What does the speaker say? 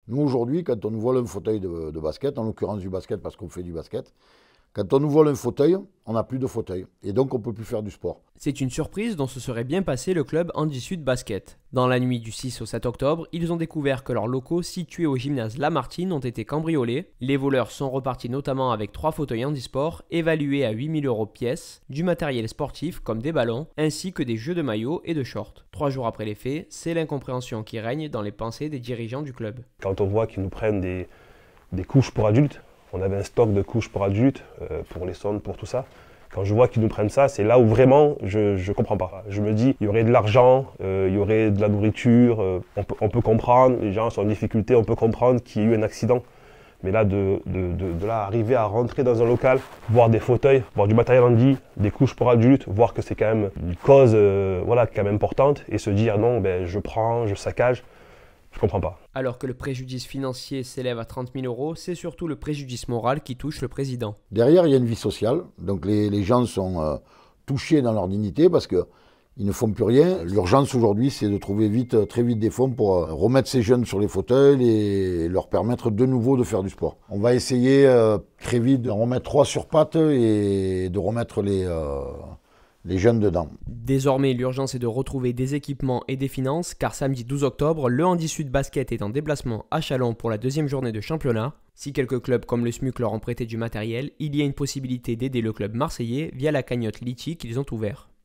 Nous, aujourd'hui, quand on nous vole un fauteuil de basket, en l'occurrence du basket parce qu'on fait du basket, quand on nous vole un fauteuil, on n'a plus de fauteuil. Et donc, on ne peut plus faire du sport. C'est une surprise dont se serait bien passé le club Andy Sud Basket. Dans la nuit du 6 au 7 octobre, ils ont découvert que leurs locaux situés au gymnase Lamartine ont été cambriolés. Les voleurs sont repartis notamment avec 3 fauteuils handisport évalués à 8 000 € pièce, du matériel sportif comme des ballons, ainsi que des jeux de maillots et de shorts. 3 jours après les faits, c'est l'incompréhension qui règne dans les pensées des dirigeants du club. Quand on voit qu'ils nous prennent des couches pour adultes, on avait un stock de couches pour adultes, pour les sondes, pour tout ça. Quand je vois qu'ils nous prennent ça, c'est là où vraiment je ne comprends pas. Je me dis, il y aurait de l'argent, il y aurait de la nourriture, on peut comprendre, les gens sont en difficulté, on peut comprendre qu'il y ait eu un accident. Mais là, de là, arriver à rentrer dans un local, voir des fauteuils, voir du matériel handi, des couches pour adultes, voir que c'est quand même une cause voilà, quand même importante, et se dire non, ben, je prends, je saccage. Je comprends pas. Alors que le préjudice financier s'élève à 30 000 €, c'est surtout le préjudice moral qui touche le président. Derrière, il y a une vie sociale. Donc, les gens sont touchés dans leur dignité parce qu'ils ne font plus rien. L'urgence aujourd'hui, c'est de trouver très vite des fonds pour remettre ces jeunes sur les fauteuils et leur permettre de nouveau de faire du sport. On va essayer très vite de remettre 3 sur pattes et de remettre les jeunes dedans. Désormais, l'urgence est de retrouver des équipements et des finances, car samedi 12 octobre, le Andy Sud Basket est en déplacement à Châlons pour la 2e journée de championnat. Si quelques clubs comme le SMUC leur ont prêté du matériel, il y a une possibilité d'aider le club marseillais via la cagnotte Litchi qu'ils ont ouvert.